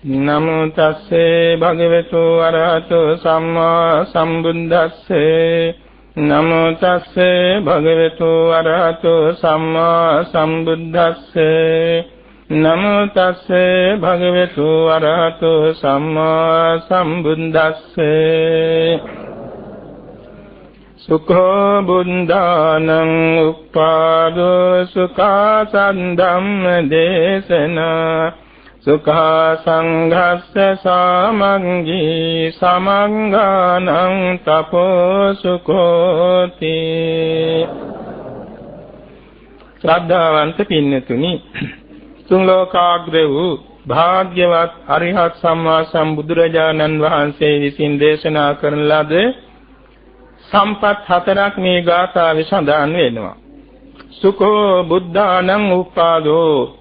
නමෝ තස්සේ භගවතු අරහතෝ සම්මා සම්බුද්දස්සේ නමෝ තස්සේ භගවතු අරහතෝ සම්මා සම්බුද්දස්සේ නමෝ තස්සේ භගවතු අරහතෝ සම්මා සම්බුද්දස්සේ සුඛෝ බුද්ධානං උප්පාදෝ සුඛා සන්ධම්ම දේශනා සුඛා සංඝස්ස සමග්ගී සමංගානං තපෝ සුඛෝති. ශ්‍රද්ධාවන්ත පින්නතුනි, තුන් ලෝකාග්‍ර වූ භාග්‍යවත් අරිහත් සම්මා සම්බුදුරජාණන් වහන්සේ විසින් දේශනා කරන ලද සම්පත් හතරක් මේ ගාථාවේ සඳහන් වෙනවා. සුඛෝ බුද්ධානං උප්පාදෝ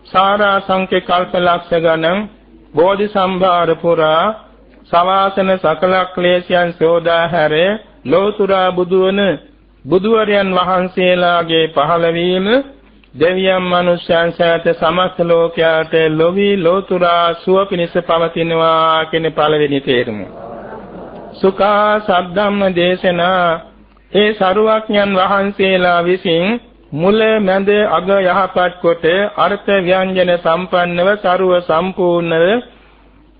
සාරා සංකේ කල්පලක්ෂ ගණන් බෝධි සම්භාර පුරා සවාසන සකල ක්ලේශයන් සෝදා හැර ලෝතුරා බුදුවන බුදුවරයන් වහන්සේලාගේ පහළවීම දෙවියන් මනුෂ්‍යයන් සහිත සමස්ත ලෝකයාට ලොවි ලෝතුරා සුව පිණිස පවතිනවා කියන පළවෙනි තේරුම. සුඛා සද්ධම්ම දේශනා ඒ සරුවක්ඥන් වහන්සේලා විසින් මුල මැද අග යහපත් කොට අර්ථ ව්‍යංජන සම්පන්නව සරුව සම්පූර්ණව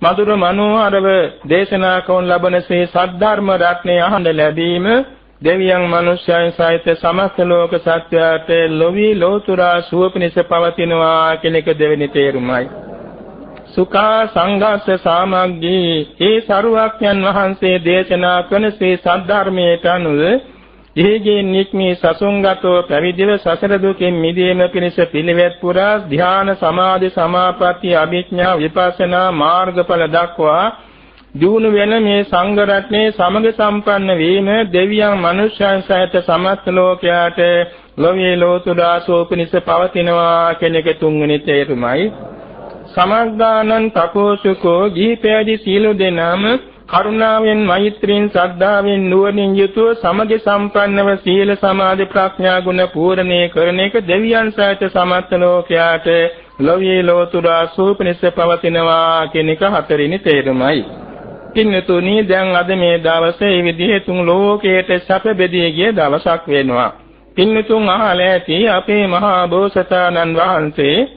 මధుර මනෝහරව දේශනා කරන ලබන ශ්‍රී සද්ධර්ම රත්නය අහඬ ලැබීම දෙවියන් මනුෂ්‍යයන් සහිත සමස්ත ලෝක සත්‍යයට ලොවි ලෝතුරා සුව පිණිස පවතිනවා කියන එක දෙවෙනි තේරුමයි. සුඛා සංඝස්ස සමග්ගී ඒ සරුවක්ඥන් වහන්සේ දේශනා කරන ශ්‍රී සද්ධර්මයට අනුව දීගේ නික්මී සසුන්ගතෝ පැවිදිව සසර දුකින් මිදීම පිණිස පිළිවෙත් පුරා ධ්‍යාන සමාධි සමාපatti අභිඥා විපස්සනා මාර්ගඵල දක්වා දියුණු වෙන මේ සංඝ රත්නයේ සමග සම්පන්න වීම දෙවියන් මනුෂ්‍යයන් සහිත සමස්ත ලෝකයාට ලෝකයේ ලෝතුරා සෝපනිස පවතිනවා කියන එක තුන්වෙනි තේරුමයි. සමග්ගානං තපෝසුකෝ ගිහිපැදි සීල දෙනාම කරුණාවෙන් මෛත්‍රියෙන් ශ්‍රද්ධාවෙන් නුවණින් යුතුව සමග සම්පන්නව සීල සමාධි ප්‍රඥා ගුණ පූර්ණේ කරන එක දෙවියන් සහිත සමස්ත ලෝකයාට ලෝකයේ ලෝතුරා සෝපනිස පවතිනවා කියන එක හතරවෙනි තේරුමයි. පින්නතුනි, දැන් අද මේ දවසේ මේ විදිහේ තුන් ලෝකයට සැප බෙදී ගිය දවසක් වෙනවා. පින්නතුන් අහලා ඇති අපේ මහා බෝසතාණන් වහන්සේ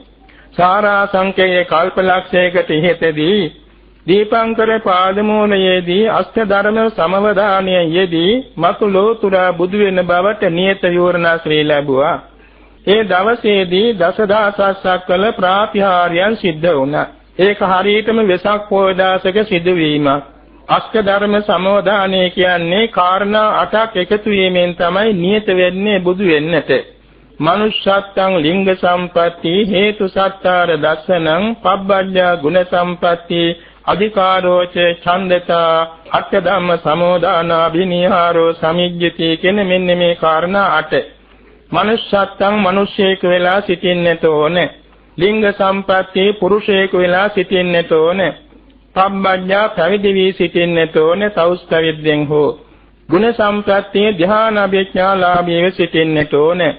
සාරා සංකේය කල්පලක්ෂයකට ඉහතදී දීපංකර පාදමූලයේදී අෂ්ට ධර්ම සමවදානයේ යෙදී මතු ලෝතුරා බුදු වෙන බවට නියත විවරණ ශ්‍රී ලැබුවා. ඒ දවසේදී දසදහසක් කළ ප්‍රාතිහාර්යයන් සිද්ධ වුණා. ඒක හරියටම වෙසක් පොය දවසක සිදුවීමක්. අෂ්ට ධර්ම සමවදානය කියන්නේ කාරණා 8ක් එකතු වීමෙන් තමයි නියත වෙන්නේ බුදු වෙන්නට. මනුෂ්‍යත්වං ලිංග සම්පatti හේතු සත්තාර දස්සනං පබ්බජ්ජා ගුණ සම්පatti අධිකාරෝච ඡන්දතා අට ධම්ම සමෝදානා විනිහාරෝ සමිජ්ජති කියන මෙන්න මේ කාරණා 8. මනුෂ්‍යත්වං මිනිසෙක් වෙලා සිටින්නට ඕනේ. ලිංග සම්පatti පුරුෂයෙක් වෙලා සිටින්නට ඕනේ. පබ්බජ්ජා පැවිදි වී සිටින්නට ඕනේ සෞස්තවිද්දෙන් හෝ. ගුණ සම්පatti ධ්‍යාන අභිඥාලාභීව සිටින්නට ඕනේ.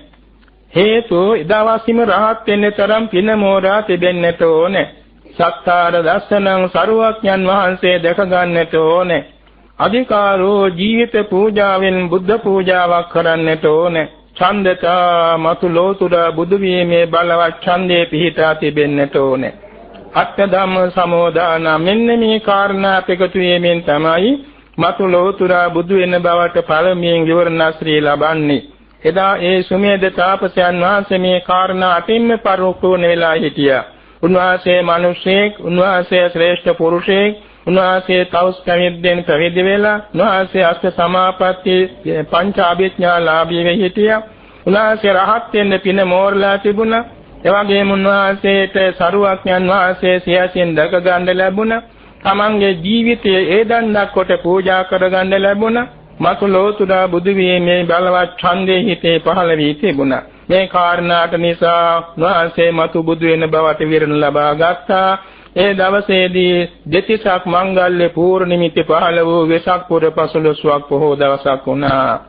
හේතු ඉදවසිම රහත් වෙන්න තරම් පින මෝරා තිබෙන්නට ඕනේ. සත්තාර දස්සනං සරුවක්ඥන් වහන්සේ දැක ගන්නට ඕනේ. අධිකාරෝ ජීවිත පූජාවෙන් බුද්ධ පූජාවක් කරන්නට ඕනේ. ඡන්දතා මතු ලෝතුරා බුදු වීමේ බලවත් ඡන්දේ පිහිටා තිබෙන්නට ඕනේ. අට ධම්ම සමෝදාන මෙන්න මේ කාරණා එකතු වීමෙන් තමයි මතු ලෝතුරා බුදු වෙන බවට පළමුවෙන් විවරණ ශ්‍රී ලබන්නේ. එදා ඒ සුමේද තාපසයන් වහන්සේ මේ කාරණා අතින්ම පරිපූර්ණ වෙලා හිටියා. උන්වහන්සේ මිනිසෙක්, උන්වහන්සේ ශ්‍රේෂ්ඨ පුරුෂයෙක්, උන්වහන්සේ තවුස් පැවිද්දෙන් පැවිදි වෙලා, උන්වහන්සේ අෂ්ට සමාපatti පංච අභිඥාලාභී වෙ හිටියා. උන්වහන්සේ රහත් වෙන්න පින මෝරලා තිබුණා. එවැගේම උන්වහන්සේට සරුවක්ඥන් වහන්සේ සියසින් දැක ගන්න ලැබුණා. තමන්ගේ ජීවිතයේ ඒ දණ්ඩක් කොට පූජා කර ගන්න ලැබුණා. මතු ලෝතුරා බුදු වීමේ බලවත් ඡන්දේ හිතේ පහළ වී තිබුණා. මේ කාරණාට නිසා වහන්සේ මතු බුදු වෙන බවට විරණ ලබා ගත්තා. ඒ දවසේදී දෙතිසක් මංගල්‍ය පූර්ණිමිති පහළ වූ වෙසක් පුර 15ක් පොහොව දවසක් වුණා.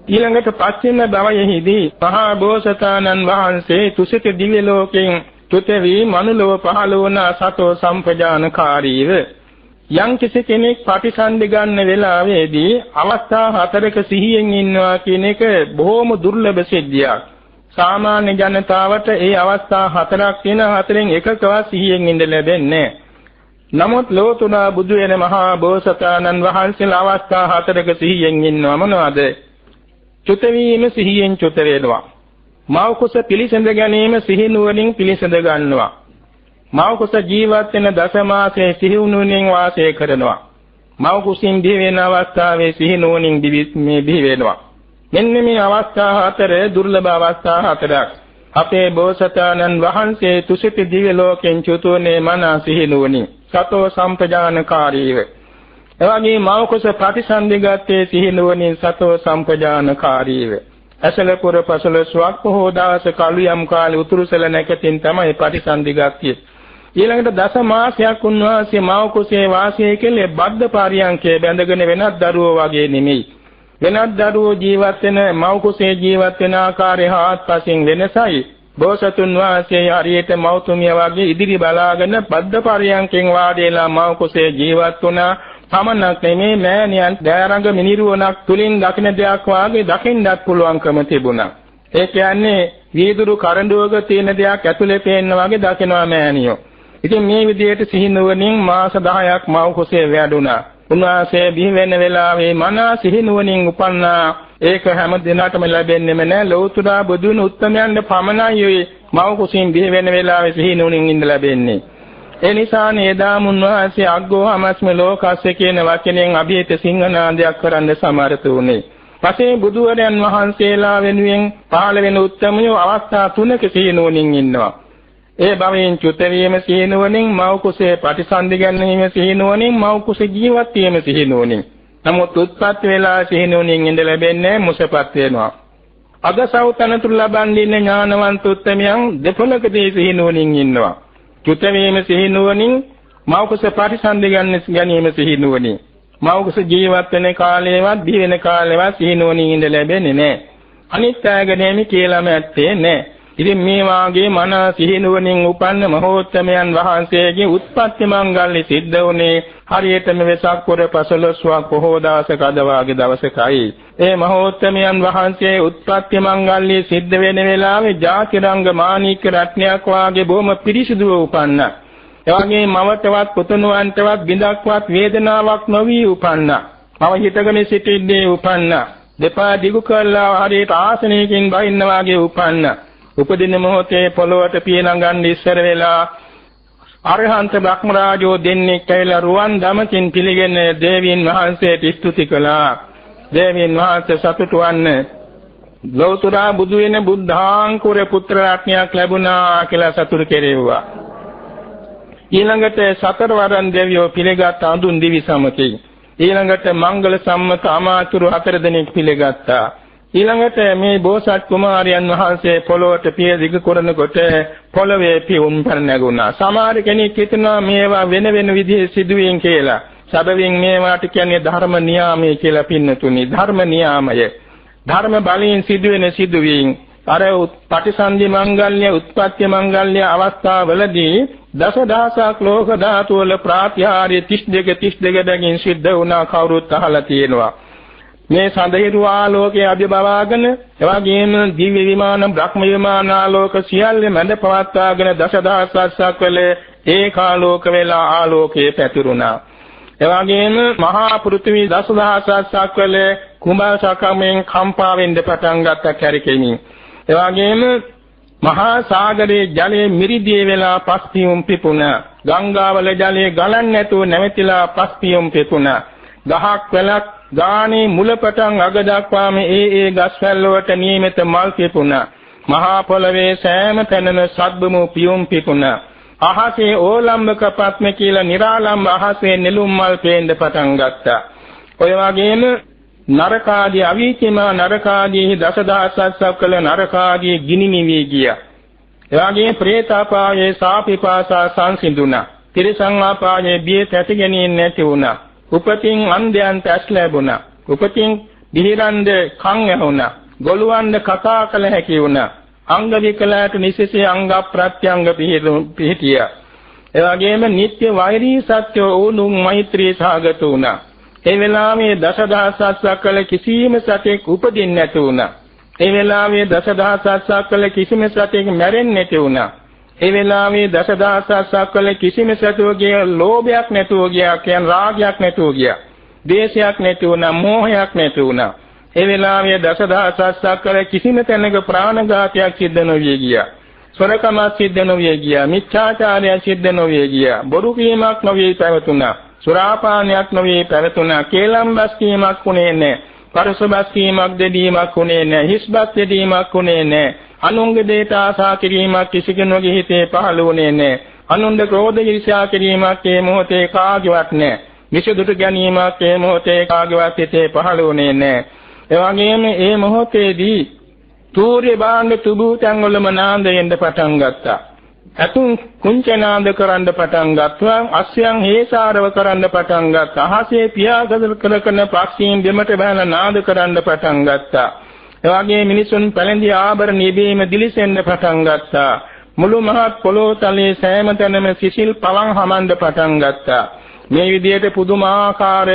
ඊළඟට පස්චිම භවයේදී මහා බෝසතාණන් වහන්සේ තුසිත දිව්‍ය ලෝකයෙන් චුතවි මනුලව පහළ වුණ සතෝ සම්පජානකාරීව යම් කිසි කෙනෙක් ප්‍රතිසන්දි ගන්න වෙලාවේදී අවස්ථා හතරක සිහියෙන් ඉන්නවා කියන එක බොහොම දුර්ලභ සිද්ධියක්. සාමාන්‍ය ජනතාවට ඒ අවස්ථා හතරක් තියෙන හතරෙන් එකකවත් සිහියෙන් ඉඳ ලැබෙන්නේ නැහැ. නමුත් ලෝතුරා බුදු වෙන මහා බෝසතාණන් වහන්සේලා අවස්ථා හතරක සිහියෙන් ඉන්නවා. මොනවද? චුත වීම සිහියෙන් චුත වෙනවා. මව කුස පිළිසඳ ගැනීම සිහි නුවණින් පිළිසඳ ගන්නවා. මව කුස ජීවත් වෙන දසමාසයේ සිහි නුවණින් වාසය කරනවා. මව කුසින් දිවි වෙන අවස්ථාවේ සිහි නුවණින් දිවි වෙනවා. මෙන්න මේ අවස්ථා හතර දුර්ලභ අවස්ථා හතරක්. අපේ බෝසතාණන් වහන්සේ තුසිත දිව්‍ය ලෝකෙන් චුතුනේ මන සිහි නුවණින් සතෝ සම්පජානකාරීව. එවැනි මව කුස ප්‍රතිසන්දි ගත්තේ සිහි නුවණින් සතෝ සම්පජානකාරීව. අසලපුර පසළොස්වක් පොහෝ දවස කලුයම් කාලේ උතුරුසල නැකතින් තමයි ප්‍රතිසන්දි ගත්තේ. ඊළඟට දස මාසයක් උන්වහන්සේ මව කුසේ වාසය කළේ බද්ධ පාරියංකේ බැඳගෙන වෙනත් දරුවෝ වගේ නෙමෙයි. වෙනත් දරුවෝ ජීවත් වෙන මව කුසේ ජීවත් වෙන ආකාරය හාත්පසින් වෙනසයි. බෝසතුන් වහන්සේ හරියට මවතුමිය වගේ ඉදිරි බලාගෙන බද්ධ පාරියංකෙන් වාඩිලා මව කුසේ ජීවත් වුණා. පමණක් නෙමේ මෑණියන් දෑරඟ මිනිරුවණක් තුලින් දකින්න දෙයක් වාගේ දකින්නත් පුළුවන්කම තිබුණා. ඒ කියන්නේ වීදුරු කරඬුවක තියෙන දෙයක් ඇතුලේ පේන්න වගේ දකිනවා මෑණියෝ. ඉතින් මේ විදිහට සිහි නුවණින් මාස 10ක් මව කුසේ වැඩුණා. උන්වහන්සේ බිහි වෙන වෙලාවේ මනා සිහි නුවණින් උපන්නා. ඒක හැම දිනකටම ලැබෙන්නේම නැහැ. ලෞතුරා බුදුන් උත්තමයන්ට පමණයි මව කුසින් බිහි වෙන වෙලාවේ සිහි නුවණින් ඉඳ ලැබෙන්නේ. ඒ නිසා නේදා මුන්වහන්සේ අග්ගෝ හමස්ම ලෝකස්ස කියන වචනයෙන් අභිහිත සිංහනාදයක් කරන්න සමර්ථ වුණේ. පසේ බුදුරයන් වහන්සේලා වෙනුවෙන් පහළ වෙන උත්තමයෝ අවස්ථා තුනක සිහි නුවණින් ඉන්නවා. ඒ බවෙන් චුත වීම සිහි නුවණින්, මව කුසේ ප්‍රතිසන්දි ගැනීම සිහි නුවණින්, මව කුසේ ජීවත් වීම සිහි නුවණින්. නමුත් උත්පත්ති වෙලා සිහි නුවණින් ඉඳ ලැබෙන්නේ මුසපත් වෙනවා. අගසව් තනතුරු ලබන්නේ ඥානවන්ත උත්තමයන් දෙපොළකදී සිහි නුවණින් ඉන්නවා. චුත වීම සිහි නුවණින්, මව කුස ප්‍රතිසන්දි ගැනීම සිහි නුවණින්. මව කුස ජීවත් වෙන කාලේවත් බිහි වෙන කාලේවත් සිහි නුවණින් ඉඳ ලැබෙන්නේ නැහැ. අනිත් ඈගැනීම කියලාම ඇත්තේ නැහැ. ඉතින් මේ වාගේ මන සිහි නුවණින් උපන්න මහෝත්තමයන් වහන්සේගේ උත්පත්ති මංගල්‍ය සිද්ධ වුණේ හරියටම වෙසක් පුර 15ක් පොහෝ දවසක අද වාගේ දවසකයි. ඒ මහෝත්තමයන් වහන්සේ උත්පත්ති මංගල්‍ය සිද්ධ වෙන වෙලාවේ ජාතිරංග මාණික රත්නයක් වාගේ බොහොම පිරිසිදුව උපන්නා. එවැගේ මවටවත් පුතුණුවන්ටවත් බිඳක්වත් වේදනාවක් නොවි උපන්නා. මව හිතගෙන සිටින්නේ උපන්නා. දෙපා දිගු කළා හරියට ආසනයකින් බහින්න වාගේ උපන්නා. උපදින මොහොතේ පොළොවට පියනගන්න ඉස්සර වෙලා අරහන්ත බ්‍රහ්ම රාජෝ දෙන්නේ කියලා රුවන් දමකින් පිළිගෙන දේවීන් වහන්සේට ස්තුති කළා. දේවීන් වහන්සේ සතුටු වන්නේ ලෞතුරා බුදු වෙන බුද්ධාංකුර පුත්‍ර රත්නයක් ලැබුණා කියලා සතුටු කෙරෙව්වා. ඊළඟට සතරවරන් දෙවියෝ පිළිගත් අඳුන් දිවි සමකේ. ඊළඟට මංගල සම්මත අමාතුරු 4 දෙනෙක් පිළිගත්තා. ඊළඟට මේ බෝසත් කුමාරයන් වහන්සේ පොළොවට පිය දිග කරනකොට පොළවේ පියුම් පර නැගුණා. සමහර කෙනෙක් හිතනවා මේවා වෙන වෙන විදිහේ සිදුවීම් කියලා. සැබවින් මේවාට කියන්නේ ධර්ම නියාමයේ කියලා පින්නතුනි. ධර්ම නියාමය. ධර්ම බලයෙන් සිදුවෙන සිදුවීම්. අර පටිසන්ධි මංගල්‍ය, උත්පත්ති මංගල්‍ය අවස්ථාවලදී දසදහසක් ලෝක ධාතු වල ප්‍රාත්‍යාරය 32 බැගින් සිද්ධ වුණා කවුරුත් අහලා තියෙනවා. මේ සඳහිරු ආලෝකයේ අභිභවාගෙන එවැගේම දිව්‍ය විමාන බ්‍රහ්ම විමාන ආලෝක සියල්ල මැද පවත්වාගෙන දසදහසක් වල ඒකාලෝක වෙලා ආලෝකයේ පැතිරුණා. එවැගේම මහා පෘථිවි දසදහසක් වල කුඹසකමෙන් කම්පා වෙන්න පටන් ගත්ත කැරකෙමින්. එවැගේම මහා සාගරයේ ජලයේ මිරිදී වෙලා පස්පියුම් පිපුණා. ගංගාවල ජලයේ ගලන්නේ නැතුව නැවතිලා පස්පියුම් පිපුණා. ගහක් වැලක් ගානේ මුලපටන් අග දක්වාම ඒ ගස්වැල් වලට නියමිත මල් පිපුණා. මහා පොළවේ සෑම තැනම සද්බමු පියුම් පිපුණා. අහසේ ඕලම්බක පත්ම කියලා නිරාලම්බ අහසේ නෙළුම් මල් පේන්න පටන් ගත්තා. ඔය වගේම නරකාදී අවීචිම නරකාදී දසදහසක් කළ නරකාදී ගිනි නිවි ගියා. එවාගේ പ്രേතාපායේ සාපිපාසා සංසිඳුණා. තිරිසන් ආපායේ බිය තැති ගැනීම නැති වුණා. උපතින් අන්ධයන්ට ඇස් ලැබුණා. උපතින් දිහිරන්ද කන් ඇහුණා. ගොළුවන්ද කතා කළ හැකි වුණා. අංග විකලයට නිසිසේ අංග ප්‍රත්‍යංග පිහිටියා. ඒ වගේම නිත්‍ය වෛරී සත්‍ය වුණුන් මෛත්‍රී සාගත වුණා. ඒ වෙලාවේ දසදහසක් කළ කිසිම සතෙක් උපදින්නේ නැති වුණා. ඒ වෙලාවේ දසදහසක් කළ කිසිම සතෙක් මැරෙන්නේ නැති වුණා. ඒ වෙලාවේ දසදහසක් කළ කිසිම සතෙකුගේ ලෝභයක් නැතුව ගියා, කියන්නේ රාගයක් නැතුව ගියා. ද්වේෂයක් නැති වුණා, මෝහයක් නැති වුණා. ඒ වෙලාවේ දසදහසක් කළ කිසිම තැනක ප්‍රාණඝාතයක් සිද්ධ නොවිය ගියා. සොරකමක් සිද්ධ නොවිය ගියා. මිච්ඡාචාරයක් සිද්ධ නොවිය ගියා. බොරු කීමක් නොවිය පැවතුණා. සුරාපානයක් නොවේ පැවතුණා. කේලම්බස් කීමක් උනේ නැහැ. පරසබස් කීමක් දෙදීමක් උනේ නැහැ. හිස්බස් දෙදීමක් උනේ නැහැ. අනුන්ගේ දේට ආසා කිරීමක් කිසි කෙනෙකුගේ හිතේ පහළ වුණේ නැහැ. අනුන්ගේ ක්‍රෝධ ඊර්ෂ්‍යා කිරීමක් මේ මොහොතේ කාගේවත් නැහැ. විසුදුට ගැනීමක් මේ මොහොතේ කාගේවත් හිතේ පහළ වුණේ නැහැ. ඒ වගේම මේ මොහොතේදී සූර්ය භාණ්ඩ තුබු තැන්වලම නාදයෙන් පටන් ගත්තා. අතුන් කුංචනාද කරන්න පටන් ගත්තා. අස්යන් හේසාරව කරන්න පටන් ගත්තා. අහසේ පියාගදල් කරන පක්ෂීන් දෙමට බහලා නාද කරන්න පටන් ගත්තා. එවාගේ මිනිසුන් පැලඳි ආභරණ නිබීම දිලිසෙන්න පටන් ගත්තා. මුළු මහත් පොළොව තලයේ සෑම තැනම සිසිල් පවන් හමන්න පටන් ගත්තා. මේ විදිහට පුදුමාකාර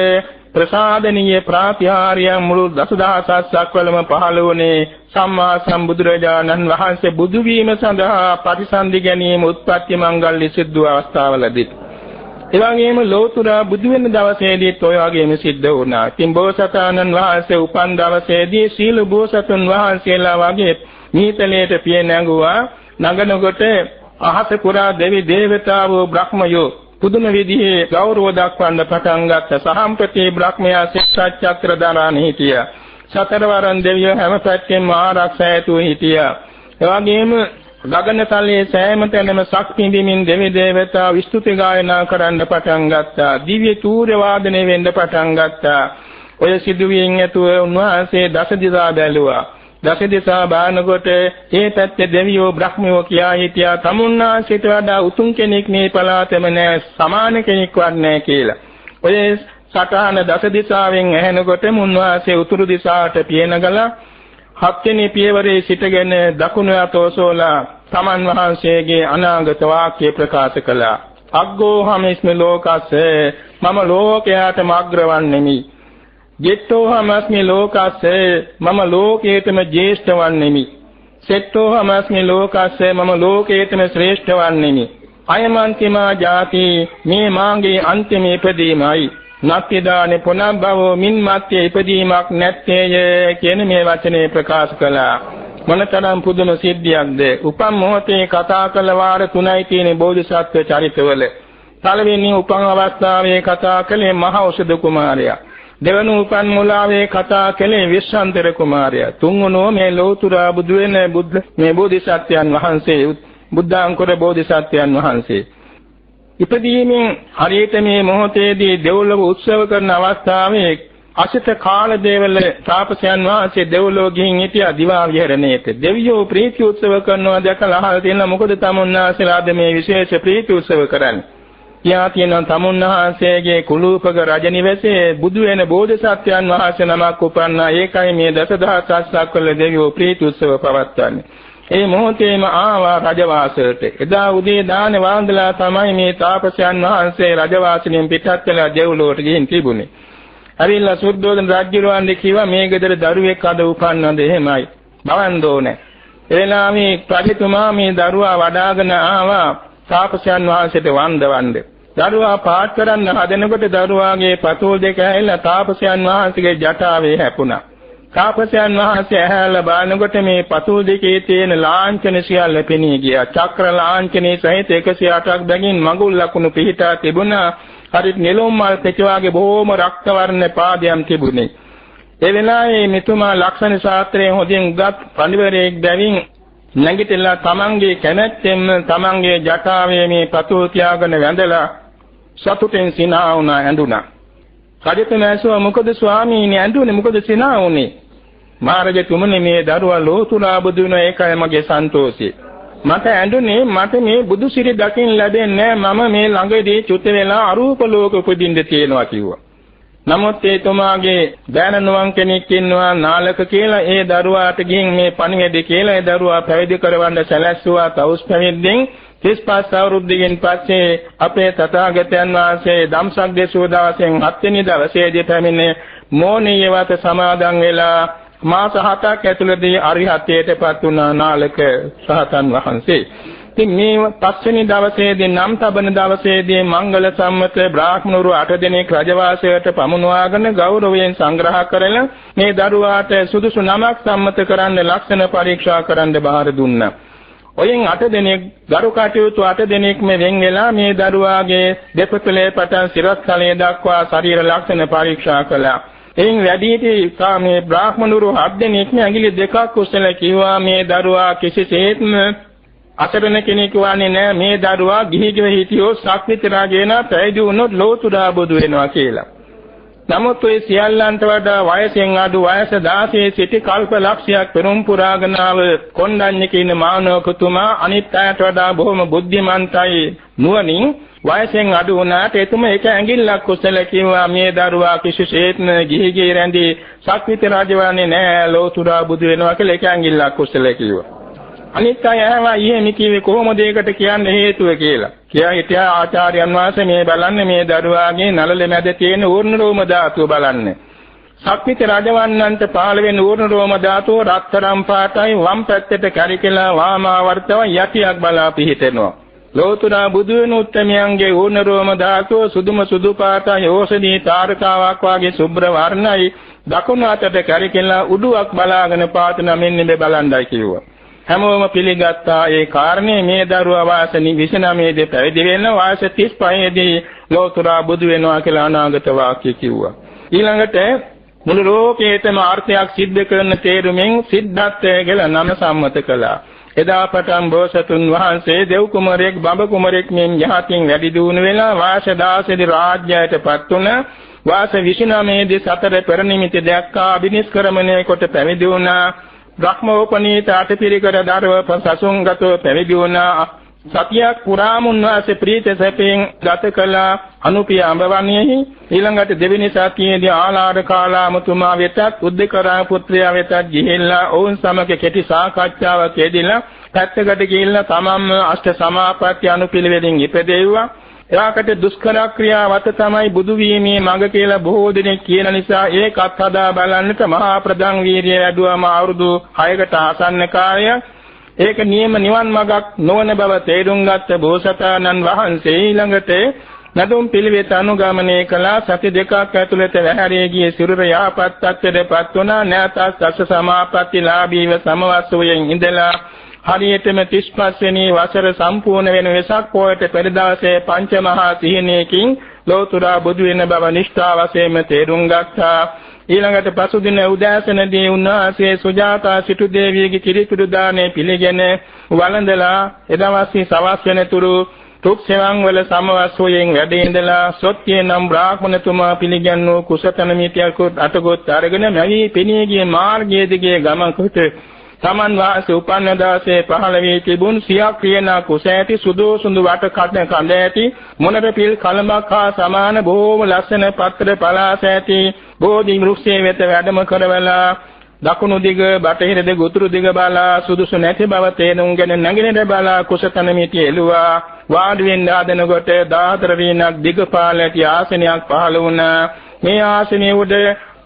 ප්‍රසාදනීය ප්‍රාතිහාර්යයන් මුළු දසදහසක් වලම පහළ වුණේ සම්මා සම්බුදුරජාණන් වහන්සේ බුදු වීම සඳහා ප්‍රතිසන්දි ගැනීම උත්පත්ති මංගල්‍ය සිද්ධ අවස්ථාවලදී. ඒ වගේම ලෝතුරා බුදු වෙන දවසේදීත් ඔය වගේම සිද්ධ වුණා. ඉතින් බෝසතාණන් වහන්සේ උපන් දවසේදී සීල බෝසතුන් වහන්සේලා වගේ නීතලයට පිය නැගුවා. නගනකොට අහස පුරා දෙවි දේවතාවෝ බ්‍රහ්මයෝ පුදුම විදිහේ ගෞරව දක්වන්න පටන් ගත්ත. සහම්පති බ්‍රහ්මයා ශික්ෂාචක්‍ර දරාන හිටියා. සතරවරන් දෙවියෝ හැම පැත්තෙම ආරක්ෂා ඇතුව හිටියා. එවැගේම ගගනතලයේ සෑම තැනම ශක්තිඳිමින් දෙවි දේවතා විස්තුති ගායනා කරන්න පටන් ගත්තා. දිව්‍ය තූර්ය වාදනය වෙන්න පටන් ගත්තා. ඔය සිදුවීම් ඇතුව උන්වහන්සේ දසදිසා බැලුවා. දසදිසා බානකොට ඒ පැත්තේ දෙවියෝ බ්‍රහ්මයෝ කියා හිටියා තමුන්නාසිට වඩා උතුම් කෙනෙක් මේ පලාතෙම නැහැ, සමාන කෙනෙක්වත් නැහැ කියලා. ඔය සටහන දසදිසාවෙන් ඇහෙනකොට මුන්වහන්සේ උතුරු දිසාවට පියනගලා හත්වෙනි පියවරේ සිටගෙන දකුණු අතෝසෝලා තමන් වහන්සේගේ අනාගත වාක්‍ය ප්‍රකාශ කළා. අග්ගෝහමස්මි ලෝකස්සේ මම ලෝකයාටම අග්‍රවන්නේමි. ජෙට්ටෝහමස්මි ලෝකස්සේ මම ලෝකයේතම ජේෂ්ඨ වන්නේමි. සෙට්ටෝහමස්මි ලෝකස්සේ මම ලෝකයේතම ශ්‍රේෂ්ඨ වන්නේමි. අයමන්තිමා ජාති මේ මාගේ අන්තිම ඉපදීමයි. නත්තිදානේ පුනබ්බවෝ මින්මත්ය ඉපදීමක් නැත්තේය කියන මේ වචනේ ප්‍රකාශ කළා. මොනතරම් පුදුම සිද්ධියක්ද. උපන් මොහොතේ කතා කළ වාර 3යි තියෙන බෝධිසත්ව චරිතවල. පළවෙනි උපන් අවස්ථාවේ කතා කළේ මහ ඖෂධ කුමාරයා. දෙවනු උපන් මුලාවේ කතා කළේ විශ්වන්තර කුමාරයා. තුන්වනෝ මේ ලෝතුරා බුදු වෙන මේ බෝධිසත්වයන් වහන්සේ බුද්ධාංකුර බෝධිසත්වයන් වහන්සේ. ඉපදීමෙන් හරියට මේ මොහොතේදී දෙව්ලොව උත්සව කරන අවස්ථාවේ අසිත කාල දේවල තාපසයන් වහන්සේ දෙව්ලොව ගිහින් හිටියා දිවා විහරණයට. දෙවියෝ ප්‍රීති උත්සව කරනවා දැකලා අහලා තියෙනවා මොකද තමුන්නාසලාද මේ විශේෂ ප්‍රීති උත්සව කරන්නේ. කියා තියෙනවා තමුන්නාසේගේ කුලූපක රජනිවසේ බුදු වෙන බෝධිසත්වයන් වහන්සේ නමක් උපන්නා. ඒකයි මේ දසදහසක් වල දෙවියෝ ප්‍රීති උත්සව පවත්වන්නේ. ඒ මොහොතේම ආවා රජවාසලට. එදා උදේ දාන වන්දලා තමයි මේ තාපසයන් වහන්සේ රජවාසලෙන් පිටත් වෙලා දෙව්ලොවට ගිහින් තිබුණේ. හරිලා සුද්ධෝදන රජුරවන්දේ කිව්වා මේ ගෙදර දරුවෙක් අද උපන්නද එහෙමයි. බවන්න ඕනේ. එලාමේ රජතුමා මේ දරුවා වඩාගෙන ආවා තාපසයන් වහන්සේට වන්දවන්න. දරුවා පාත් කරන්න හදනකොට දරුවාගේ පතුල් දෙක ඇහිලා තාපසයන් වහන්සේගේ ජටාවේ හැපුණා. තාපසයන් වහන්සේ ඇහැලා බලනකොට මේ පතුල් දෙකේ තියෙන ලාංඡන සියල්ල පෙනී ගියා. චක්‍ර ලාංඡනේ සහිත 108ක් බැගින් මඟුල් ලකුණු පිහිටා තිබුණා. හරිත් නෙළුම් මල් පෙචවාගේ බොහොම රක්ත වර්ණ පාදයන් තිබුණේ. ඒ වෙලාවේ මෙතුමා ලක්ෂණ ශාස්ත්‍රයේ හොඳින් උගත් පඬිවරයෙක් බැවින් නැගිටලා තමන්ගේ කැමැත්තෙන් තමන්ගේ ජටාවේ මේ පතුල් තියාගෙන වැඳලා සතුටෙන් සිනා වුණා ඇඬුණා. රජතුමා ඇසුවා මොකද ස්වාමීනි ඇඬුනේ මොකද සිනා වුනේ? මහරජතුමනි මේ දරුවා ලෝතුරා බුදු වෙන එකයි මගේ සන්තෝෂය. මට ඇඬුනේ මට මේ බුදු සිරි දකින්න ලැබෙන්නේ මම මේ ළඟදී චුත වෙලා අරූප ලෝක උපදින්න තියෙනවා කිව්වා. නමුත් එතුමාගේ බෑනනුවන් කෙනෙක් ඉන්නවා නාලක කියලා. ඒ දරුවාට ගින් මේ පණිවිඩය කියලා ඒ දරුවා පැවිදි කරවන්න සැලැස්සුවා. තවුස් පැවිද්දෙන් 35 අවුරුද්දකින් පස්සේ අපේ තථාගතයන් වහන්සේ ධම්සක් දේශෝ දවසෙන් 7 වෙනි දවසේදී පැමිණ මෝනියවත සමාදන් වෙලා මාස 7ක් ඇතුළතදී අරිහත්ත්වයටපත් වුණා නාලක සහතන් වහන්සේ. ඉතින් මේ 5 වෙනි දවසේදී නම් තබන දවසේදී මංගල සම්මත බ්‍රාහ්මණවරු 8 දෙනෙක් රජවාසයට පමුණවාගෙන ගෞරවයෙන් සංග්‍රහ කරලා මේ දරුවාට සුදුසු නමක් සම්මත කරන්න ලක්ෂණ පරීක්ෂා කරන්න බාර දුන්නා. ඔයින් 8 දෙනෙක් ගරු කටයුතු 8 දෙනෙක්ම වෙන් වෙලා මේ දරුවාගේ දෙපතුලේ පටන් සිරස්තලයේ දක්වා ශරීර ලක්ෂණ පරීක්ෂා කළා. එයින් වැඩිහිටි මේ බ්‍රාහ්මණවරු 7 දෙනෙක්ම ඇඟිලි දෙකක් කුසල කිව්වා මේ දරුවා කිසිසේත්ම අසරණ කෙනෙක් වන්නේ නැහැ. මේ දරුවා ගිහිගෙව හිටියෝ ශක්විත රාජේන පැවිදි වුණොත් ලෝතුරා බුදු වෙනවා කියලා. නමුත් ඔය සියල්ලන්ට වඩා වයසෙන් අඩු වයස 16 සිටි කල්ප ලක්ෂයක් පෙරම් පුරාගෙන ආව කොණ්ඩඤ්ඤ කියන මානවකතුමා අනිත් අයට වඩා බොහොම බුද්ධිමන්තයි නුවණින් වයසෙන් අඩු වුණාට එතුම එක ඇඟිල්ලක් කුසල කිව්වා මේ දරුවා කිසිසේත්ම ගිහිගේ රැඳී ශක්විත රාජවන්නේ නැහැ ලෝතුරා බුදු වෙනවා කියලා එක ඇඟිල්ලක් කුසල කිව්වා. අනිත් අය ඇහුවා ඊයේ කිව්වේ කොහොමද ඒකට කියන්නේ හේතුව කියලා. කියා හිටියා ආචාර්යයන් වහන්සේ මේ බලන්නේ මේ දරුවාගේ නළල මැද තියෙන ඌර්ණ රෝම ධාතුව බලන්න. ශක්විත රජවන්නන්ට පහළ වෙන ඌර්ණ රෝම ධාතුව රත්තරන් පාටයි වම් පැත්තට කැරිකලා වාමාවර්තව යටියක් බලා පිහිටෙනවා. ලෝතුරා බුදු වෙන උත්තමයන්ගේ ඌර්ණ රෝම ධාතුව සුදුම සුදු පාටයි ඕසදී තාරකාවක් වාගේ සුබ්‍ර වර්ණයි දකුණු අතට කැරිකලා උඩුවක් බලාගෙන පාතන මෙන්න මේ බලන්නයි කිව්වා. හැමෝම පිළිගත්තා ඒ කාරණේ මේ දරුවා වාස 29 දී පැවිදි වෙන වාස 35 දී ලෝතුරා බුදු වෙනවා කියලා අනාගත වාක්‍ය කිව්වා. ඊළඟට මුළු ලෝකේටම අර්ථයක් සිද්ධ කරන තේරුමින් සිද්ධාර්ථය කියලා නම සම්මත කළා. එදා පටන් බෝසතුන් වහන්සේ දෙව් කුමරෙක් බඹ කුමරෙක් මෙන් යහතින් වැඩි දියුණු වෙලා වාස 16 දී රාජ්‍යයටපත් වුණ වාස 29 දී සතර පෙරනිමිති දැක්කා අභිනිෂ්ක්‍රමණය කොට පැවිදි වුණා. බ්‍රහ්මෝපනීත අටපිරිකර දරව සසුන්ගතව පැවිදි වුණා. සතියක් පුරාම උන්වහන්සේ ප්‍රීත සැපයෙන් ගත කළ අනුපිය අඹවණෙහි ඊළඟට දෙවෙනි සතියේදී ආලාර කාලාමතුමා වෙතත් උද්දකරා පුත්‍රයා වෙතත් ගිහිල්ලා ඔවුන් සමග කෙටි සාකච්ඡාවක් යෙදিলা පැත්තකට ගිහිල්ලා තමන්ම අෂ්ට සමාපatti අනුපිළිවෙලින් ඉපදෙව්වා. එයාකට දුෂ්කර ක්‍රියාවත තමයි බුදු වීමේ මඟ කියලා බොහෝ දෙනෙක් කියන නිසා ඒකත් හදා බලන්නට මහා ප්‍රධාන වීර්යය වැඩුවම අවුරුදු 6කට ආසන්න කාලයක් ඒක නියම නිවන් මඟක් නොවන බව තේරුම් ගත්ත බෝසතාණන් වහන්සේ ඊළඟට නදුම් පිළිවෙත අනුගමනය කළා. සති දෙකක් ඇතුළත වැහැරේ ගියේ සිරුර යහපත් තත්ත්වයටපත් වුණා. නැවතත් සස්ස සමාපත්තිලාභීව සමවස්සෝයෙන් ඉඳලා හරියටම 35 වෙනි වසර සම්පූර්ණ වෙන වෙසක් පොයට පෙර දවසේ පංච මහා සිහිනයකින් ලෝතුරා බුදු වෙන බව නිෂ්ඨා වශයෙන්ම තේරුම් ගත්තා. ඊළඟට පසුදින උදෑසනදී උන්වහන්සේ සුජාතා සිටු දේවියගේ කිරිපිඩු දාණය පිළිගෙන වළඳලා එදවසේ සවස් වෙනතුරු තුක් සෙවන් වල සමවස්සෝයෙන් වැඩ ඉඳලා සොත්තිය නම් බ්‍රාහ්මණතුමා පිළිගන්නෝ කුසතන මිත්‍යාකුත් අටගොත් අරගෙන මැවි පෙනී ගිය මාර්ගයේ දිගේ ගමන් කොට තමන් වාසේ උපන්න දාසේ පහළ වී තිබුණු සියක් ක්‍රියනා කුස ඇති සුදු සුදු වට කඳ ඇති මොනර පිල් කලමක් හා සමාන බොහෝම ලස්සන පත්‍ර පලාස ඇති බෝධි වෘක්ෂයේ වෙත වැඩම කරවලා දකුණු දිග බටහිර දිග උතුරු දිග බලා සුදුසු නැති බව තේරුම්ගෙන නැගිනට බලා කුසතන මිටිය එළුවා. වාඩි වෙන්න ආදෙනකොට 14 රිනක් දිගපාල ඇති ආසනයක් පහළ වුණා. මේ ආසනයේ උඩ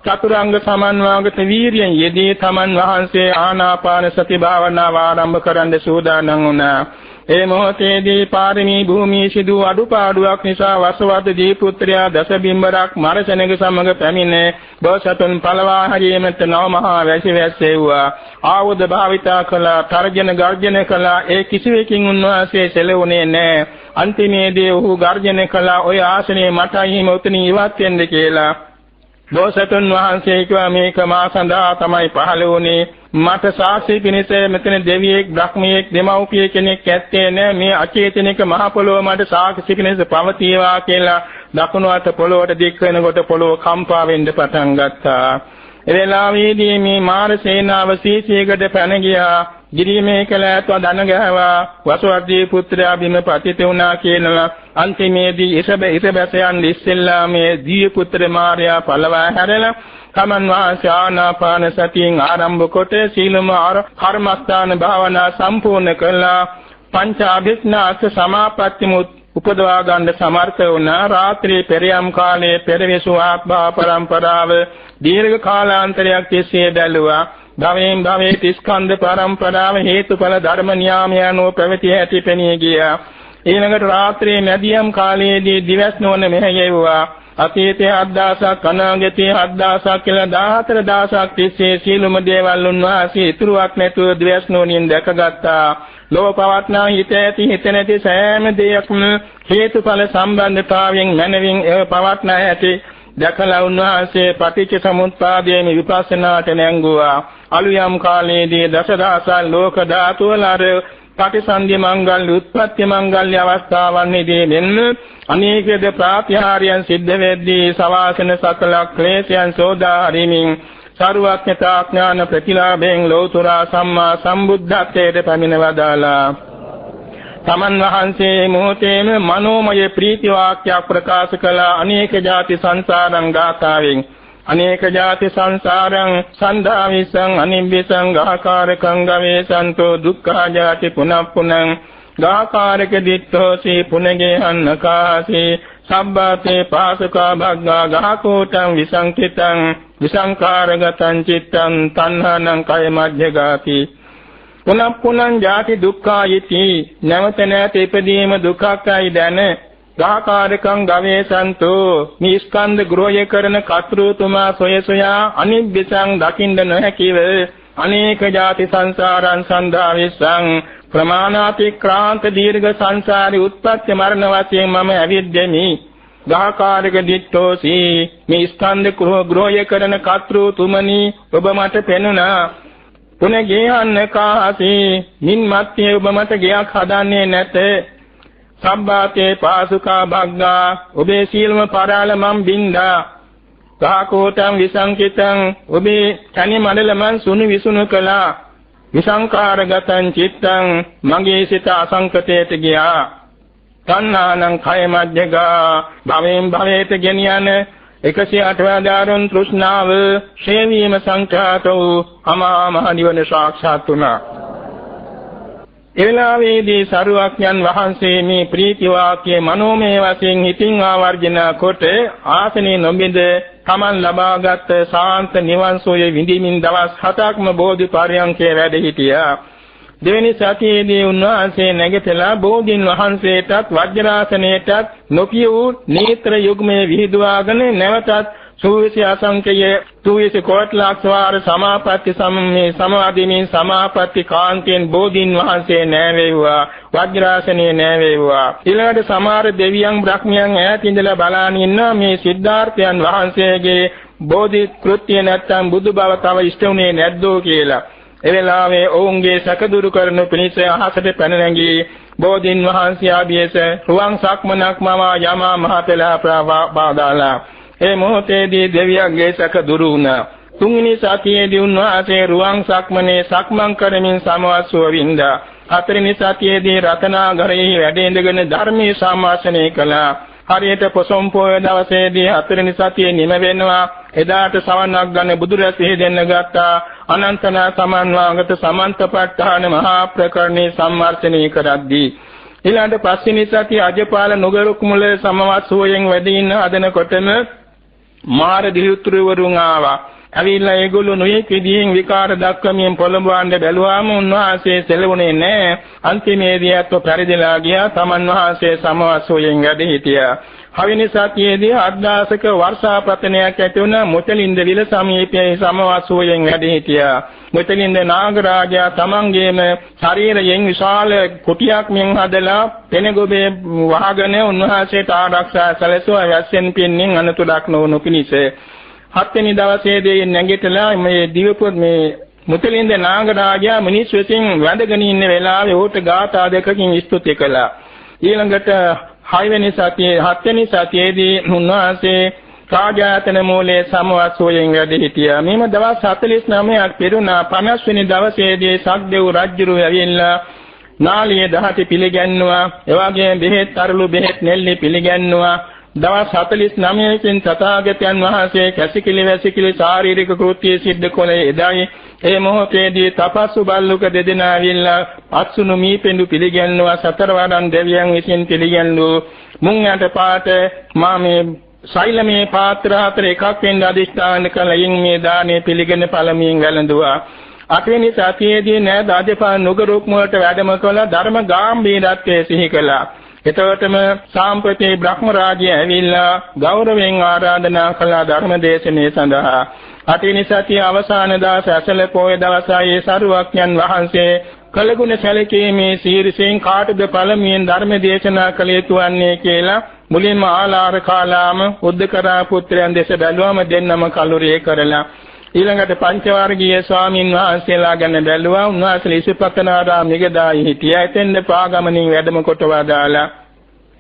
චතුරාංග සමන්වාගත වීරියෙන් යෙදී තමන් වහන්සේ ආනාපාන සති භාවනාව ආරම්භ කරන්න සූදානම් වුණා. ඒ මොහොතේදී පාරමී භූමියේ සිදු අඩුපාඩුවක් නිසා වසවද දීපුත්‍රයා දසබිම්බරක් මරසෙනග සමග පැමිණ බෝසතුන් පළවා හැරීමට නව මහා වැසි වැස්සෙව්වා. ආයුධ භාවිතා කළා, තර්ජන ගර්ජන කළා. ඒ කිසිවකින් උන්වහන්සේ සැලුනේ නැහැ. අන්තිමේදී ඔහු ගර්ජන කළා, ඔය ආසනේ මටයි හිම උතනින් ඉවත් වෙන්න කියලා. බෝසතුන් වහන්සේ කිව්වා මේක මා සඳහා තමයි පහළ වුණේ. මට සාක්ෂි පිණිස මෙතන දෙවියෙක් බ්‍රහ්මියෙක් දෙමව්පිය කෙනෙක් ඇත්තේ නැහැ. මේ අචේතනික මහ පොළොව මට සාක්ෂි පිණිස පවතිවා කියලා දකුණු අත පොළොවට දික් වෙනකොට පොළොව කම්පා වෙන්න පටන් ගත්තා. එවේලාවේදී මේ මාර සේනාව සීසීකට පැන ගියා. ගිරීමේ කලත් වදන ගහවා වසුවර්දී පුත්‍රයා බිම පතිත වුණා කියනවා. අන්තිමේදී ඉසබැසයන් ඉස්සෙල්ලා මේ දී පුත්‍ර මාර්යා පළවා හැරලා තමන් වහන්සේ ආනාපාන සතියෙන් ආරම්භ කොට සීලම කර්මස්ථාන භාවනා සම්පූර්ණ කළා. පංච අභිඥාස සමාපatti උපදවා ගන්න සමර්ථ වුණා. රාත්‍රී පෙරයම් කාලයේ පෙරවිසු ආත්මා පරම්පරාව දීර්ඝ කාලාන්තරයක් තිස්සේ බැලුවා. භවයෙන් භවයේ ස්කන්ධ පරම්පරාව හේතුඵල ධර්ම න්‍යාමයන්ව පැවති ඇති පෙනී ගියා. ඊළඟට රාත්‍රියේ මැදියම් කාලයේදී දිවස් නොවන මෙහෙයුවා. අතීතයේ 7000ක් අනාගතයේ 7000ක් කියලා 14000ක් තිස්සේ සීලම දේවල් උන්වහන්සේ ඉතුරුවක් නැතුව දිවස් නොවනින් දැකගත්තා. ලෝක පවත්නා හිත ඇති හිත නැති සෑම දෙයක්ම හේතුඵල සම්බන්ධතාවයෙන් මනවින් ඒ පවත්නා ඇති දැකලා උන්වහන්සේ පටිච්ච සමුප්පාදයේ විපස්සනාට නැංගුවා. අලුයම් කාලයේදී දසදහසක් ලෝක ධාතු වල අර පටිසන්ධි මංගල්‍ය උත්පත්ති මංගල්‍ය අවස්ථාවන්හිදී මෙන්න අනේකද ප්‍රාත්‍යහාරයන් සිද්ධ වෙද්දී සවාසන සකල ක්ලේශයන් සෝදා හරිමින් සර්වඥතා ඥාන ප්‍රතිලාභයෙන් ලෝතුරා සම්මා සම්බුද්ධත්වයට පැමිණ වදාලා. තමන් වහන්සේ මොහොතේම මනෝමය ප්‍රීති වාක්‍යයක් ප්‍රකාශ කළ අනේක ಜಾති සංසාරං ගාථාවෙන් අනේක ಜಾති සංසාරං සන්ධාවිසං අනිබ්බිසං ගාකාරකං ගවේසන්තෝ දුක්ඛා ಜಾති පුනප්පුනං ගාකාරක දිත්තෝසි පුනගේ අන්නකාසි සබ්බතේ පාසකා භග්ගා ගාකෝටං විසංකිතං විසංකාරගතං චිත්තං තණ්හානං කය මජ්ජගාති පුනප්පුනං ಜಾති දුක්ඛායිති නැවත නැවත ඉපදීම දුක්ඛයි දැන ගාකාරකං ගවේසන්තෝ මේ ස්කන්ධ ග්‍රෝහය කරන කතෘතුමා සොය සොයා අනිබ්බිසං දකින්න නොහැකිව අනේක ಜಾති සංසාරං සන්ධාවිසං ප්‍රමාණාතික්‍රාන්ත දීර්ඝ සංසාරි උත්පත්ති මරණ වශයෙන් මම ඇවිද්දෙමි. ගාකාරක දිට්ඨෝසි මේ ස්කන්ධ ග්‍රෝහය කරන කතෘතුමනි ඔබ මට පෙනුණා. පුනගේ අන්නකාසි මින් මැත්තේ ඔබ මට ගයක් හදන්නේ නැත. සම්බාතේ පාසුකා භග්ගා ඔබේ සීලම පරාල මම් බින්දා. ගාකෝටං විසංකිතං ඔබේ තනි මඩල මන් සුණු විසුණු කළා. විසංකාරගතං චිත්තං මගේ සිත අසංකතයට ගියා. තණ්හානං කය මජ්ජගා භවෙන් භවයට ගෙනියන 108 දාරුන් තෘෂ්ණාව ශේවීම සංඛාතෝ අමා මහ නිවන සාක්ෂාත් වුණා. එලාවේදී සරුවක්ඥන් වහන්සේ මේ ප්‍රීති වාක්‍ය මනෝමය වශයෙන් හිතින් ආවර්ජන කොට ආසනේ නොබිඳ තමන් ලබාගත් සාන්ත නිවන් සෝය විඳින්මින් දවස් 7ක්ම බෝධි පර්යංකේ වැඩ සිටියා. දෙවෙනි සතියේදී උන්වහන්සේ නැගිටලා බෝධින් වහන්සේටත් වජ්‍රාසනයටත් නොකියූ නේත්‍ර යුග්මයේ විහිදුවාගෙන නැවතත් සූවිසි අසංකේය සූවිසි කෝට්ලාක්ෂවාර සමාපatti සම්මේ සමාධිමින් සමාපatti කාන්තෙන් බෝධින් වහන්සේ නැවෙව්වා. වජ්‍රාසනයේ නැවෙව්වා. ඊළඟට සමහර දෙවියන් බ්‍රහ්මයන් ඈත ඉඳලා බලාගෙන ඉන්නා මේ සිද්ධාර්ථයන් වහන්සේගේ බෝධි කෘත්‍ය නැත්තම් බුදු බව තව ඉෂ්ටුනේ නැද්දෝ කියලා. එවෙලාවේ ඔවුන්ගේ සැකදුරු කරන පිණිස අහසට පැන නැගී බෝධින් වහන්සේ ආභියස රුවන් සක්මනක් මවා යමා මහතලා ප්‍රාදාලා. ඒ මොහොතේදී දෙවියන්ගේ සැකදුරු වුණා. තුන්වෙනි සතියේදී උන්වහන්සේ රුවන් සක්මනේ සක්මන් කරමින් සමවස්සුව වින්දා. හතරවෙනි සතියේදී රතනාගරෙහි වැඩ ඉඳගෙන ධර්මයේ සම්මාසනය කළා. හරියට පොසොන් පොය දවසේදී හතරවෙනි සතියේ නිම වෙනවා. එදාට සවන්නක් ගන්න බුදුරැසෙහි දෙන්න ගත්තා. අනන්තනා සමන්වාගත සමන්තපට්ඨාන මහා ප්‍රකරණේ සම්මාර්ථනය කරද්දී ඊළඟ පස්වෙනි සතිය අජපාල නුගරුක් මුල සමවස්සුවෙන් වැඩ ඉන්න හදනකොටම මාර දිහුතුරුවරුන් ආවා. ඇවිල්ලා ඒගොල්ලෝ නොයෙක් විදිහින් විකාර දක්වමින් පොළඹවන්න බැලුවාම උන්වහන්සේ සෙලවුනේ නැහැ. අන්තිමේදී අත්ව පරිදලා ගියා. තමන් වහන්සේ සමවස්සුවෙන් වැඩ හිටියා. හවිනි සතියේදී අද්දාසක වර්ෂාපතනයක් ඇති වුණ මුචලින්ද විල සමීපයේ සමවස්සුවෙන් වැඩ හිටියා. මුචලින්ද නාගරාජා තමන්ගේම ශරීරයෙන් විශාල කුටියක් මෙන් හදලා පෙනගොබේ වහගෙන උන්වහන්සේට ආරක්ෂා සැලසුවා. වැස්සෙන් පින්නින් අනතුරක් නොවුණු පිණිස. හත්වෙනි දවසේදී නැගිටලා මේ දිවපොත් මේ මුචලින්ද නාගරාජා මිනිස් වෙතින් වැඳගෙන ඉන්න වෙලාවේ ඌට ගාථා දෙකකින් ස්තුති කළා. ඊළඟට හත්වෙනි සතියේදී උන්වහන්සේ කාජාතන මූලයේ සමවස්සෝයෙන් වැඩ හිටියා. මෙම දවස් 49ක් පෙරුණා. 50 වෙනි දවසේදී සක්දෙව් රජුරු ඇවිල්ලා නාලිය දහති පිළිගන්නවා. එවාගේ බෙහෙත් අරලු බෙහෙත් නෙල්ලි පිළිගන්නවා. දවස් 49කින් තථාගතයන් වහන්සේ කැසිකිලි වැසිකිලි ශාරීරික කෘත්‍ය සිද්ධ කළේ එදායි. ඒ මොහොතේදී තපස්සු බල්ලුක දෙදෙනා ඇවිල්ලා අත්සුණු මීපෙඬු පිළිගන්නවා. සතරවරන් දෙවියන් විසින් පිළිගන්නු මුං යට පාට මා මේ ශෛලමේ පාත්‍ර හතර එකක් වෙන්න අධිෂ්ඨාන කළයින් මේ දානේ පිළිගෙන පළමුවෙන් වැළඳුවා. අටවෙනි සතියේදී නෑද අධිපා නුගරුක් මුලට වැඩම කළ ධර්ම ගාම්භීරත්වයේ සිහි කළා. එතකොටම සාම්ප්‍රති බ්‍රහ්ම රාජ්‍ය ඇවිල්ලා ගෞරවයෙන් ආරාධනා කළ ධර්ම දේශනාව සඳහා අටවෙනි සතිය අවසාන දවස ඇසළ පොය දවසයි සරුවක්ඥන් වහන්සේ කළගුණ සැලකීමේ සීරසෙන් කාටද පළමුවෙන් ධර්ම දේශනා කළ යුතු වන්නේ කියලා මුලින්ම ආලාර කාලාම උද්දකරා පුත්‍රයන් දෙස බැලුවම දෙන්නම කලුරිය කරලා ඊළඟට පංචවර්ගීය ස්වාමින් වහන්සේලා ගැන බැලුවා. උන්වහන්සේ ඉසිපතනාරාම නිගදායි හිටියා. එතෙන්ද පාගමනින් වැඩම කොට වදාලා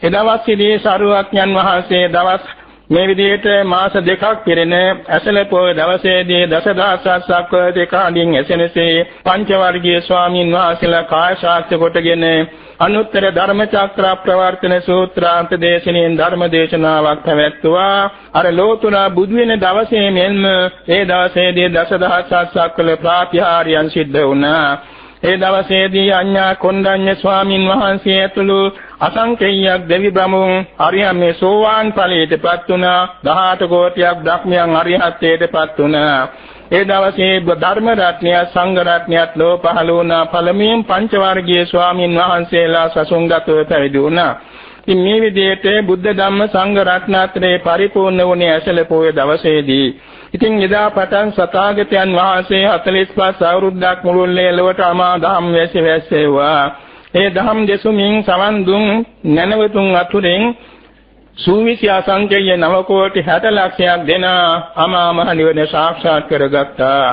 එදවස්සිදී සරුවක්ඥන් වහන්සේ දවස් මේ විදිහට මාස දෙකක් පිරෙන ඇසළ පොය දවසේදී දසදහසක් දෙකකින් එසෙනසේ පංචවර්ගීය ස්වාමින් වහන්සේලා කාය ශාස්ත්‍ර කොටගෙන අනුත්තර ධර්මචක්‍ර ප්‍රවර්තන සූත්‍රාන්ත දේශනෙන් ධර්ම දේශනාවක් පැවැත්වුවා. අර ලෝතුරා බුදු වෙන දවසේ මෙන්ම ඒ දවසේදී දසදහසක් කළ ප්‍රාතිහාර්යයන් සිද්ධ වුණා. ඒ දවසේදී අඤ්ඤා කොණ්ඩඤ්ඤ ස්වාමින් වහන්සේ ඇතුළු අසංකේයයක් දෙවි බ්‍රහ්මුන් අරියමේ සෝවාන් ඵලයටපත් වුණා. 18 කෝටියක් බ්‍රහ්මයන් අරිහත්ත්වයටපත් වුණා. ඒ දවසේ ධර්ම රත්නය සංඝ රත්නයත් ලෝ පහළ වුණා. පළමුවෙන් පංචවර්ගීය ස්වාමින් වහන්සේලා සසුන්ගතව පැවිදි වුණා. ඉතින් මේ විදිහට බුද්ධ ධම්ම සංඝ රත්නත්‍රේ පරිපූර්ණ වුණේ ඇසළ පොය දවසේදී. ඉතින් එදා පටන් සතාගතයන් වහන්සේ 45 අවුරුද්දක් මුළුල්ලේ ලොවට අමා දහම් වැසෙව්වා. ඒ දහම් දෙසුමින් සවන් දුන් නැනවතුන් අතුරෙන් සූවිසි අසංකේය 9 කෝටි 60 ලක්ෂයක් දෙන අමා මහ නිවන සාක්ෂාත් කරගත්තා.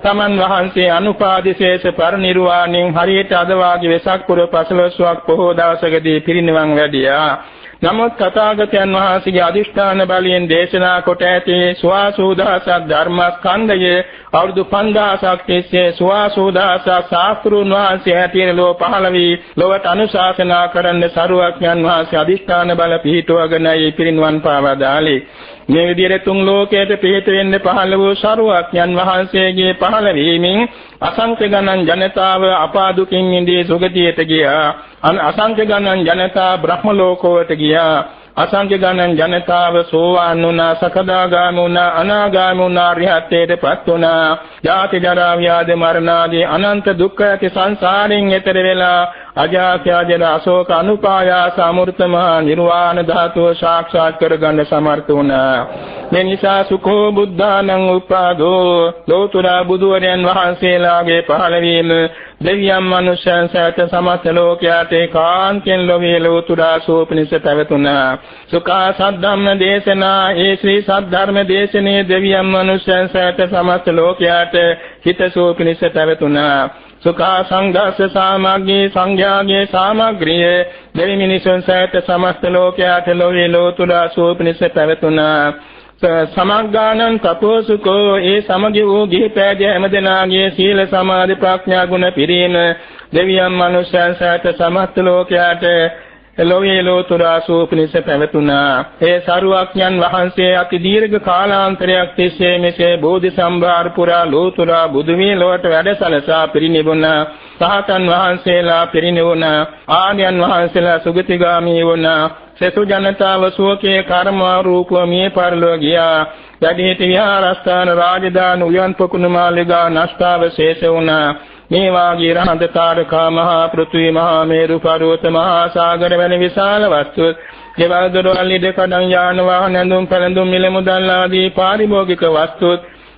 තමන් වහන්සේ අනුපාදිශේෂ පරිනිර්වාණයෙන් හරියට අද වාගේ වෙසක් පුර 15ක් පොහොව දවසකදී පිරිනිවන් වැඩියා. නමුත් තථාගතයන් වහන්සේගේ අදිෂ්ඨාන බලයෙන් දේශනා කොට ඇති සුවාසෝදාසක් ධර්මස්කන්ධයේ අවුරුදු 5000ක් තිස්සේ සුවාසෝදාසක් ශාස්ත්‍රුන් වහන්සේ ඇතින ලෝ පහළ වී ලොවට අනුශාසනා කරන්න සරුවක්ඥන් වහන්සේ අදිෂ්ඨාන බල පිහිටුවගෙනයි පිරිනිවන් පාවදාලේ. මේ විදිහට තුන් ලෝකයට පිහිට වෙන්න පහළ වූ සරුවක්ඥන් වහන්සේගේ පහළ වීමෙන් අසංඛ්‍ය ගණන් ජනතාව අපාදුකින් මිදී සුගතියට ගියා. අසංඛ්‍ය ගණන් ජනතාව බ්‍රහ්ම ලෝකයට ගියා. අසංඛ්‍ය ගණන් ජනතාව සෝවාන් වුණා, සකදාගාමී වුණා, අනාගාමී වුණා, අරිහත්ත්වයටපත් වුණා. ජාති ජරා ව්‍යාධි මරණ ආදී අනන්ත දුක්ඛ ඇති සංසාරයෙන් එතර වෙලා අජාත්‍යජන අශෝක අනුපායාස අමෘත මහා නිර්වාණ ධාතුව සාක්ෂාත් කරගන්න සමර්ථ වුණා. මේ නිසා සුඛෝ බුද්ධානං උපාදෝ ලෝතුරා බුදුවරයන් වහන්සේලාගේ පහළවීම දෙවියන් මනුෂ්‍යයන් සහිත සමස්ත ලෝකයට කාන්තෙන් ලෝකයේ ලෝතුරා සෝපනිස පැවතුණා. සුඛා සද්ධම්ම දේශනා ඒ ශ්‍රී සද්ධර්ම දේශනේ දෙවියන් මනුෂ්‍යයන් සහිත සමස්ත ලෝකයට හිතසෝපනිස පැවතුණා. සුඛා සංඝස්ස සාමග්ගී සංඝයාගේ සාමග්‍රිය දෙවි මිනිසුන් සහිත සමස්ත ලෝකයට ලෝකයේ ලෝතුරා සෝපනිස පැවතුණා. සමග්ගානං තපෝසුකෝ ඒ සමගි වූ ගිහි පෑදී හැමදෙනාගේ සීල සමාධි ප්‍රඥා ගුණ පිරීම දෙවියන් මනුෂ්‍යයන් සහිත සමස්ත ලෝකයට ලෝකයේ ලෝතුරා සෝපනිස පැවතුණා. ඒ සරුවක්ඥන් වහන්සේ අති දීර්ඝ කාලාන්තරයක් තිස්සේ මෙසේ බෝධි සම්භාර පුරා ලෝතුරා බුදු වී ලොවට වැඩසලසා පිරිනිවුණා. සහතන් වහන්සේලා පිරිනිවුණා. ආර්යයන් වහන්සේලා සුගතිගාමී වුණා. සෙසු ජනතාව සෝකේ කර්ම රූපව මිය පරලෝ ගියා. වැඩිහිටි විහාරස්ථාන රාජධානි උයන් පොකුණු මාලිගා නෂ්ටාවශේෂ වුණා. මේ වාගේ රහඳ තාරකා මහා පෘථිවි මහා මේරු පර්වත මහා සාගර වැනි විශාල වස්තු ගෙවල් දොරවල් ඉද කඩන් යාන වාහන ඇඳුම් පැළඳුම් මිල මුදල් ආදී පාරිභෝගික වස්තු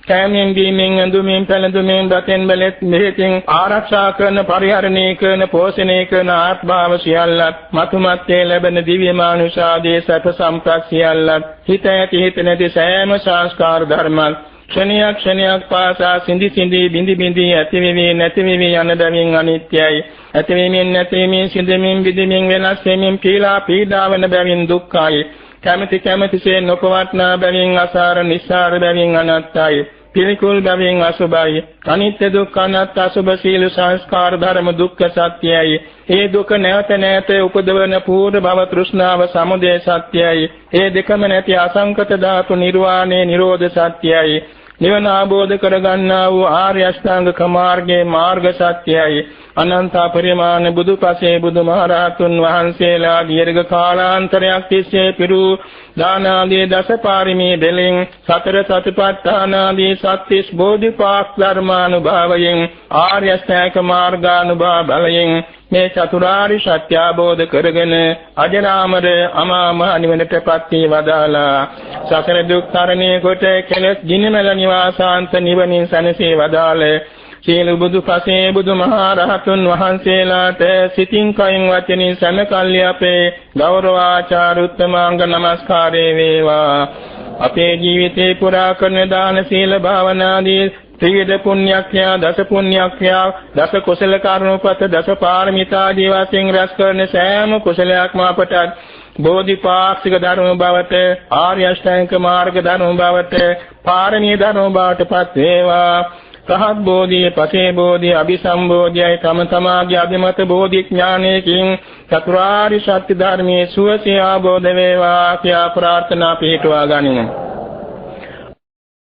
කෑමෙන් බීමෙන් ඇඳුමින් පැළඳුමින් දතෙන් බෙලෙත් මෙහෙතින් ආරක්ෂා කරන පරිහරණය කරන පෝෂණය කරන ආත්මාව සියල්ලත් මතුමත්යේ ලැබෙන දිව්‍ය මානුෂාදී සැප සම්ප්‍රාප්ත සියල්ලත් හිත ඇති හිත නැති සෑම සංස්කාර ධර්මත් ක්ෂණයක් පාසා සිඳි සිඳි බිඳි බිඳි ඇති වෙවි නැති වෙවි යන දමින් අනිත්‍යයි. ඇති වෙමින් නැති වෙමින් සිඳමින් බිඳමින් වෙනස් වෙමින් පීඩා වන බැවින් දුක්ඛයි. කැමැතිසේ නොපවත්නා බැවින් අසාර නිස්සාර බැවින් අනත්තයි පිළිකුල් බැවින් අසුභයි අනිත්‍ය දුක්ඛ අනාත්ම අසුභ සීල සංස්කාර ධර්ම දුක්ඛ සත්‍යයි ඒ දුක නැවත නැවත උපදවන පූර්ව භව තෘෂ්ණාව සමුදය සත්‍යයි ඒ දෙකම නැති අසංකත ධාතු නිර්වාණය නිරෝධ සත්‍යයි නිවන ආબોධ කරගන්නා වූ ආර්ය අෂ්ටාංගික මාර්ගයේ මාර්ග සත්‍යයි අනන්ත පරිමාණ බුදුපසේ බුදුමහරහතුන් වහන්සේලා දීර්ඝ කාලාන්තරයක් තිස්සේ පිරු දාන ආදී දස පාරමී දෙලින් සතර සතිපට්ඨාන ආදී සත්‍තිස් බෝධිපාක් ධර්මානුභවයෙන් ආර්ය අෂ්ටාංගික මාර්ගානුභව බලයෙන් මේ චතුරාර්ය සත්‍ය අවබෝධ කරගෙන අජරාමර අමාමහ නිවනටපත් වී වදාලා සතර දුක් තරණය කොට කෙලෙස් ගිනිමෙල නිවාසාන්ත නිවනින් සැනසී වදාළේ සීල බුදුපසේ බුදුමහරහතුන් වහන්සේලාට සිතින් කයින් වචනින් සමකල්ලි අපේ ගෞරවාචාර උත්තමාංග නමස්කාරේ වේවා අපේ ජීවිතේ පුරා කරන දාන සීල භාවනාදී ත්‍රිවිධ පුණ්‍යක්ඛ්‍යා දස පුණ්‍යක්ඛ්‍යා දස කුසල කර්මපත දස පාරමිතාදී වශයෙන් රැස් කරන සෑම කුසලයක්ම අපට බෝධිපාක්ෂික ධර්ම බවට ආර්ය අෂ්ටාංගික මාර්ග ධර්ම බවට පාරමී ධර්ම බවට පත් වේවා සහත් බෝධිය පසේ බෝධිය අභිසම්බෝධියයි තම තමාගේ අධිමත බෝධි ඥානයකින් චතුරාර්ය සත්‍ය ධර්මයේ සුවසේ ආબોධ වේවා කියා ප්‍රාර්ථනා පිටුවා ගනිමු